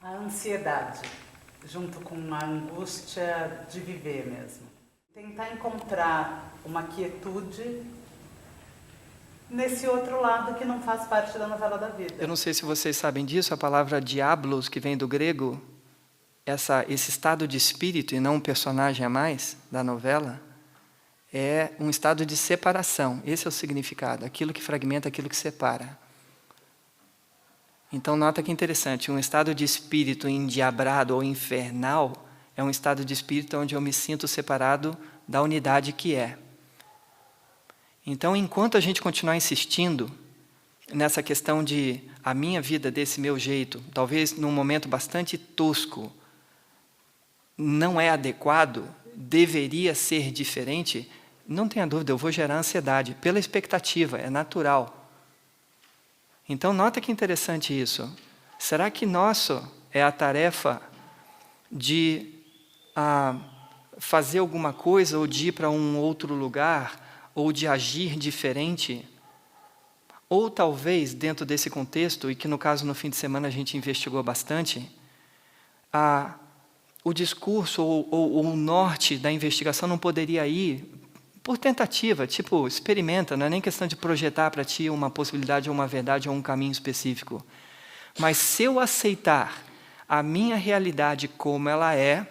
A ansiedade, junto com a angústia de viver mesmo. Tentar encontrar uma quietude nesse outro lado que não faz parte da novela da vida. Eu não sei se vocês sabem disso, a palavra diablos, que vem do grego, esse estado de espírito, e não um personagem a mais da novela, é um estado de separação. Esse é o significado, aquilo que fragmenta, aquilo que separa. Então, nota que interessante, um estado de espírito endiabrado ou infernal é um estado de espírito onde eu me sinto separado da unidade que é. Então, enquanto a gente continuar insistindo nessa questão de a minha vida desse meu jeito, talvez num momento bastante tosco, não é adequado, deveria ser diferente, não tenha dúvida, eu vou gerar ansiedade, pela expectativa, é natural. Então, nota que interessante isso. Será que nosso é a tarefa de fazer alguma coisa, ou de ir para um outro lugar, ou de agir diferente? Ou talvez, dentro desse contexto, e que no caso no fim de semana a gente investigou bastante, o discurso ou o norte da investigação não poderia ir por tentativa, tipo, experimenta, não é nem questão de projetar para ti uma possibilidade ou uma verdade ou um caminho específico. Mas se eu aceitar a minha realidade como ela é,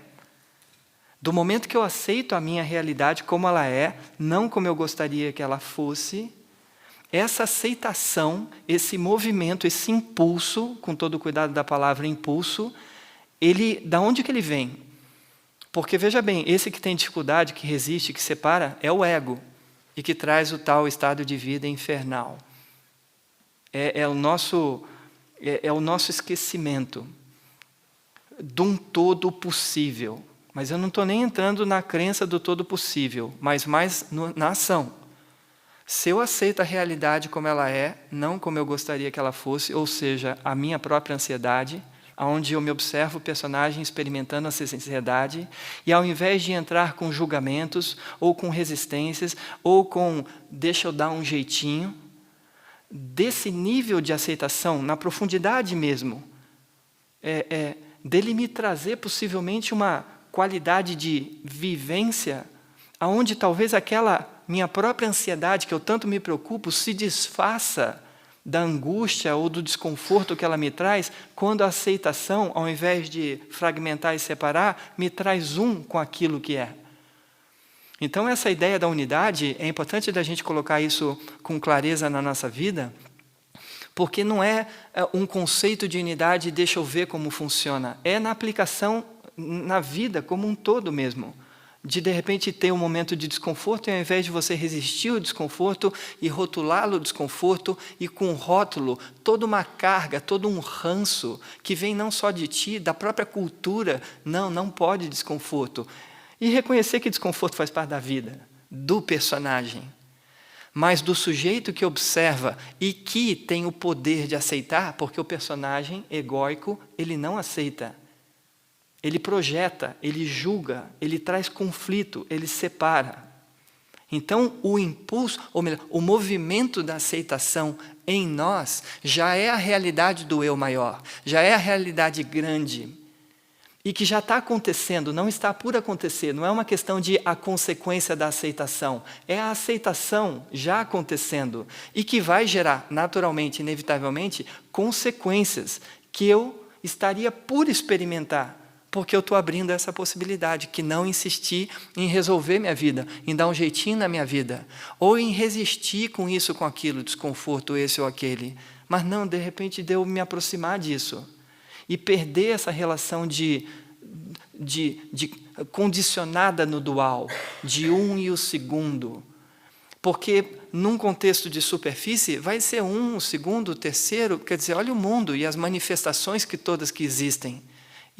do momento que eu aceito a minha realidade como ela é, não como eu gostaria que ela fosse, essa aceitação, esse movimento, esse impulso, com todo o cuidado da palavra impulso, da onde que ele vem? Porque, veja bem, esse que tem dificuldade, que resiste, que separa, é o ego, e que traz o tal estado de vida infernal. É o nosso esquecimento de um todo possível. Mas eu não estou nem entrando na crença do todo possível, mas mais na ação. Se eu aceito a realidade como ela é, não como eu gostaria que ela fosse, ou seja, a minha própria ansiedade, onde eu me observo o personagem experimentando essa ansiedade, e ao invés de entrar com julgamentos, ou com resistências, ou com deixa eu dar um jeitinho, desse nível de aceitação, na profundidade mesmo, dele me trazer possivelmente uma qualidade de vivência, onde talvez aquela minha própria ansiedade, que eu tanto me preocupo, se desfaça da angústia ou do desconforto que ela me traz, quando a aceitação, ao invés de fragmentar e separar, me traz um com aquilo que é. Então, essa ideia da unidade, é importante da gente colocar isso com clareza na nossa vida, porque não é um conceito de unidade, deixa eu ver como funciona, é na aplicação na vida como um todo mesmo. De repente ter um momento de desconforto, e ao invés de você resistir ao desconforto e rotulá-lo o desconforto, e com rótulo, toda uma carga, todo um ranço, que vem não só de ti, da própria cultura, não pode desconforto. E reconhecer que desconforto faz parte da vida, do personagem, mas do sujeito que observa e que tem o poder de aceitar, porque o personagem egóico, ele não aceita. Ele projeta, ele julga, ele traz conflito, ele separa. Então, o impulso, ou melhor, o movimento da aceitação em nós já é a realidade do eu maior, já é a realidade grande, e que já está acontecendo, não está por acontecer, não é uma questão de a consequência da aceitação, é a aceitação já acontecendo, e que vai gerar, naturalmente, inevitavelmente, consequências que eu estaria por experimentar, porque eu estou abrindo essa possibilidade, que não insistir em resolver minha vida, em dar um jeitinho na minha vida, ou em resistir com isso, com aquilo, desconforto esse ou aquele, mas não, de repente, de eu me aproximar disso, e perder essa relação de condicionada no dual, de um e o segundo, porque num contexto de superfície, vai ser um, o segundo, o terceiro, quer dizer, olha o mundo e as manifestações que todas que existem.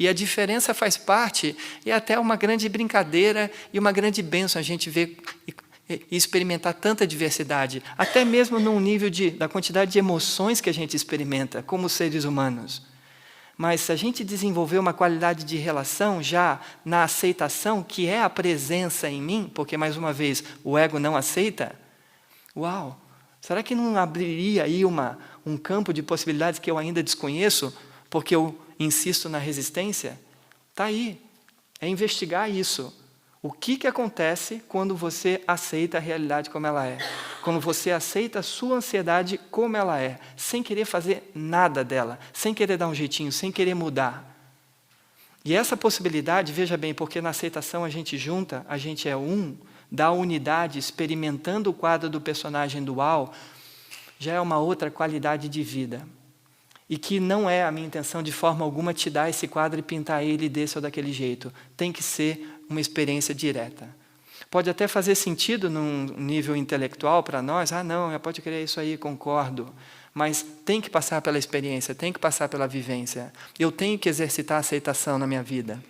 E a diferença faz parte, e até uma grande brincadeira e uma grande bênção a gente ver e experimentar tanta diversidade, até mesmo num nível da quantidade de emoções que a gente experimenta como seres humanos. Mas se a gente desenvolver uma qualidade de relação já na aceitação, que é a presença em mim, porque, mais uma vez, o ego não aceita, uau, será que não abriria aí um campo de possibilidades que eu ainda desconheço, porque eu insisto na resistência? Está aí. É investigar isso. O que acontece quando você aceita a realidade como ela é? Quando você aceita a sua ansiedade como ela é, sem querer fazer nada dela, sem querer dar um jeitinho, sem querer mudar. E essa possibilidade, veja bem, porque na aceitação a gente junta, a gente é um, da unidade, experimentando o quadro do personagem dual, já é uma outra qualidade de vida. E que não é a minha intenção de forma alguma te dar esse quadro e pintar ele desse ou daquele jeito. Tem que ser uma experiência direta. Pode até fazer sentido num nível intelectual para nós, não, pode crer isso aí, concordo. Mas tem que passar pela experiência, tem que passar pela vivência. Eu tenho que exercitar a aceitação na minha vida.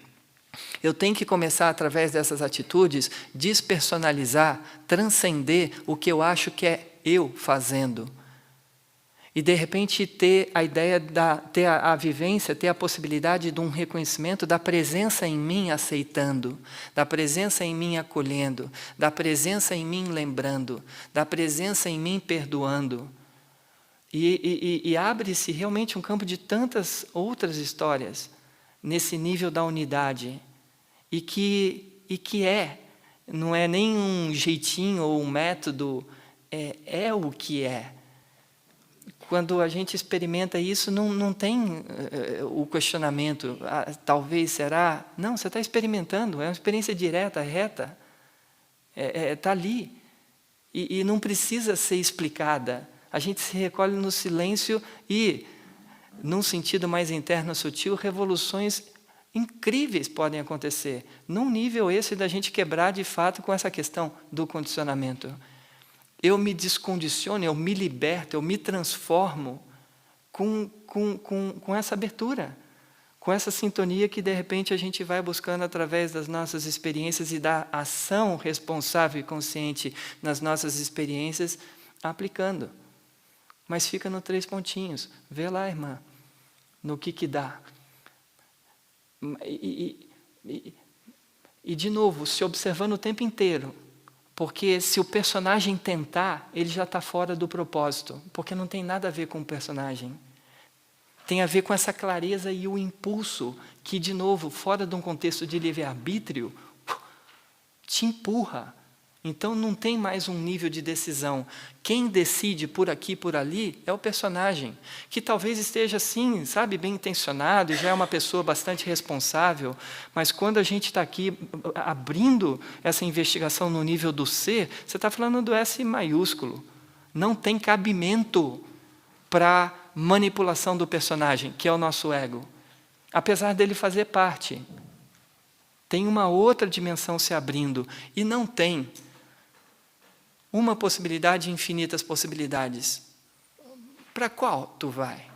Eu tenho que começar, através dessas atitudes, despersonalizar, transcender o que eu acho que é eu fazendo. E, de repente, ter a ideia, ter a vivência, ter a possibilidade de um reconhecimento da presença em mim aceitando, da presença em mim acolhendo, da presença em mim lembrando, da presença em mim perdoando. E abre-se realmente um campo de tantas outras histórias nesse nível da unidade. E que não é nem um jeitinho ou um método, é o que é. Quando a gente experimenta isso, não tem o questionamento, talvez, será? Não, você está experimentando, é uma experiência direta, reta, está ali. E não precisa ser explicada. A gente se recolhe no silêncio e, num sentido mais interno, sutil, revoluções incríveis podem acontecer, num nível esse da gente quebrar de fato com essa questão do condicionamento. Eu me descondiciono, eu me liberto, eu me transformo com essa abertura, com essa sintonia que, de repente, a gente vai buscando através das nossas experiências e da ação responsável e consciente nas nossas experiências, aplicando. Mas fica no 3 pontinhos. Vê lá, irmã, no que dá. E, de novo, se observando o tempo inteiro. Porque se o personagem tentar, ele já está fora do propósito. Porque não tem nada a ver com o personagem. Tem a ver com essa clareza e o impulso que, de novo, fora de um contexto de livre-arbítrio, te empurra. Então não tem mais um nível de decisão. Quem decide por aqui, por ali, é o personagem, que talvez esteja assim, sabe, bem intencionado, e já é uma pessoa bastante responsável, mas quando a gente está aqui abrindo essa investigação no nível do ser, você está falando do S maiúsculo. Não tem cabimento para manipulação do personagem, que é o nosso ego. Apesar dele fazer parte. Tem uma outra dimensão se abrindo, e não tem uma possibilidade, infinitas possibilidades. Para qual tu vai?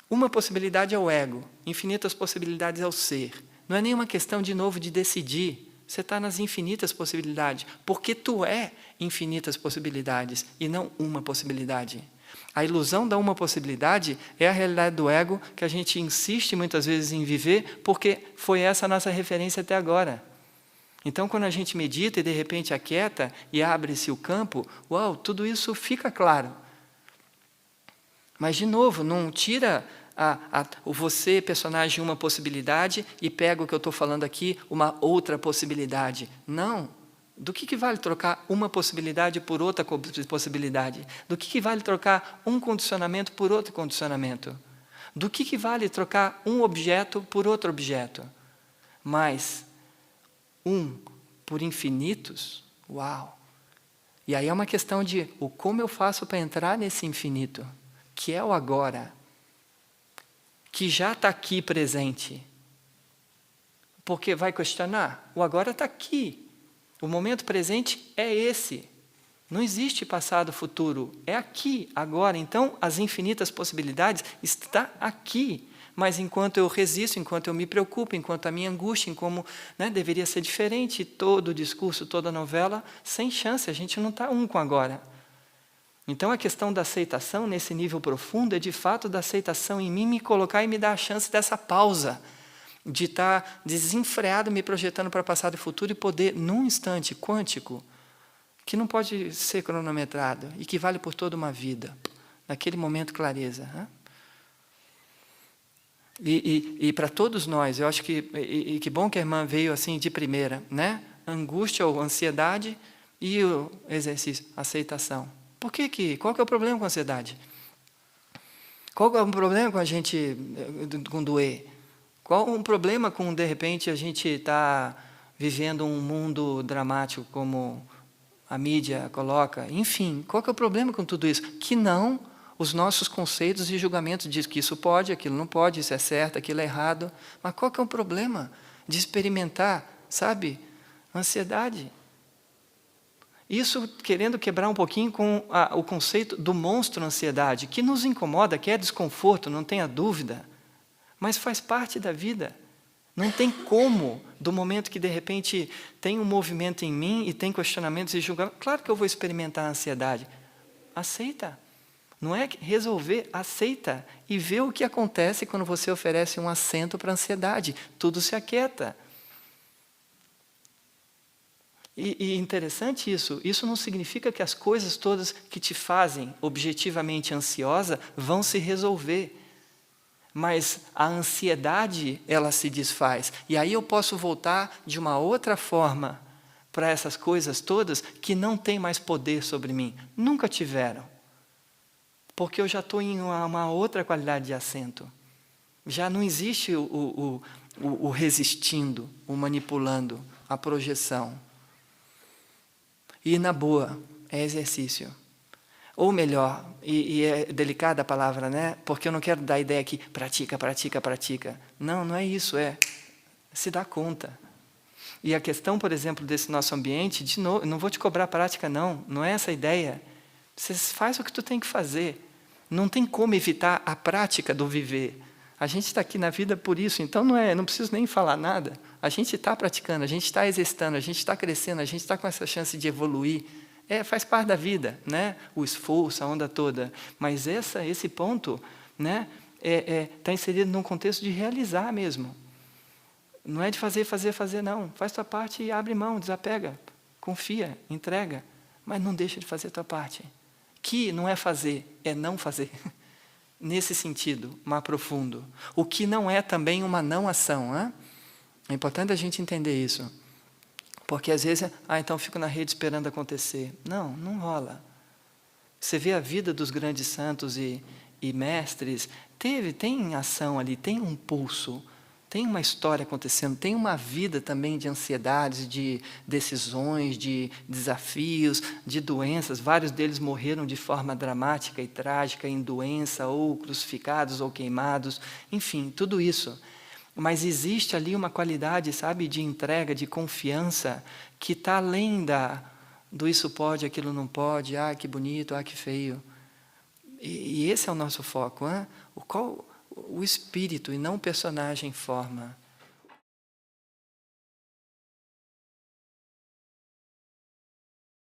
Uma possibilidade é o ego, infinitas possibilidades é o ser. Não é nenhuma questão, de novo, de decidir. Você está nas infinitas possibilidades, porque tu é infinitas possibilidades e não uma possibilidade. A ilusão da uma possibilidade é a realidade do ego que a gente insiste muitas vezes em viver, porque foi essa a nossa referência até agora. Então, quando a gente medita e, de repente, aquieta e abre-se o campo, uau, tudo isso fica claro. Mas, de novo, não tira o você, personagem, uma possibilidade e pega o que eu estou falando aqui, uma outra possibilidade. Não. Do que vale trocar uma possibilidade por outra possibilidade? Do que vale trocar um condicionamento por outro condicionamento? Do que vale trocar um objeto por outro objeto? Mas um por infinitos? Uau! E aí é uma questão de como eu faço para entrar nesse infinito, que é o agora, que já está aqui presente. Porque vai questionar? O agora está aqui. O momento presente é esse. Não existe passado, futuro. É aqui, agora. Então, as infinitas possibilidades estão aqui. Mas enquanto eu resisto, enquanto eu me preocupo, enquanto a minha angústia, em como deveria ser diferente, todo o discurso, toda a novela, sem chance, a gente não está um com agora. Então a questão da aceitação, nesse nível profundo, é de fato da aceitação em mim, me colocar e me dar a chance dessa pausa, de estar desenfreado, me projetando para passado e futuro e poder, num instante quântico, que não pode ser cronometrado e que vale por toda uma vida, naquele momento clareza. E para todos nós, eu acho que bom que a irmã veio assim de primeira, né? Angústia ou ansiedade e o exercício, aceitação. Qual que é o problema com a ansiedade? Qual é o problema com a gente, com doer? Qual o problema com, de repente, a gente estar vivendo um mundo dramático como a mídia coloca? Enfim, qual que é o problema com tudo isso? Que não os nossos conceitos e julgamentos dizem que isso pode, aquilo não pode, isso é certo, aquilo é errado. Mas qual que é o problema de experimentar, sabe, ansiedade? Isso querendo quebrar um pouquinho com o conceito do monstro ansiedade, que nos incomoda, que é desconforto, não tenha dúvida, mas faz parte da vida. Não tem como, do momento que de repente tem um movimento em mim e tem questionamentos e julgamentos, claro que eu vou experimentar a ansiedade. Aceita. Não é resolver, aceita. E vê o que acontece quando você oferece um assento para a ansiedade. Tudo se aquieta. E interessante isso. Isso não significa que as coisas todas que te fazem objetivamente ansiosa vão se resolver. Mas a ansiedade, ela se desfaz. E aí eu posso voltar de uma outra forma para essas coisas todas que não têm mais poder sobre mim. Nunca tiveram. Porque eu já estou em uma outra qualidade de assento. Já não existe o resistindo, o manipulando, a projeção. E na boa, é exercício. Ou melhor, e é delicada a palavra, né? Porque eu não quero dar a ideia que pratica, pratica, pratica. Não, não é isso, é se dar conta. E a questão, por exemplo, desse nosso ambiente, de novo, não vou te cobrar prática, não é essa a ideia. Você faz o que tu tem que fazer. Não tem como evitar a prática do viver. A gente está aqui na vida por isso, então não preciso nem falar nada. A gente está praticando, a gente está exercitando, a gente está crescendo, a gente está com essa chance de evoluir. Faz parte da vida, o esforço, a onda toda. Mas esse ponto está inserido num contexto de realizar mesmo. Não é de fazer, não. Faz tua parte e abre mão, desapega, confia, entrega. Mas não deixa de fazer a tua parte. Que não é fazer, é não fazer. Nesse sentido, mais profundo. O que não é também uma não ação. É importante a gente entender isso. Porque às vezes, então fico na rede esperando acontecer. Não rola. Você vê a vida dos grandes santos e mestres, tem ação ali, tem um pulso, tem uma história acontecendo, tem uma vida também de ansiedades, de decisões, de desafios, de doenças. Vários deles morreram de forma dramática e trágica, em doença, ou crucificados, ou queimados, enfim, tudo isso. Mas existe ali uma qualidade, sabe, de entrega, de confiança, que está além do isso pode, aquilo não pode, que bonito, que feio. E esse é o nosso foco. O espírito e não o personagem forma.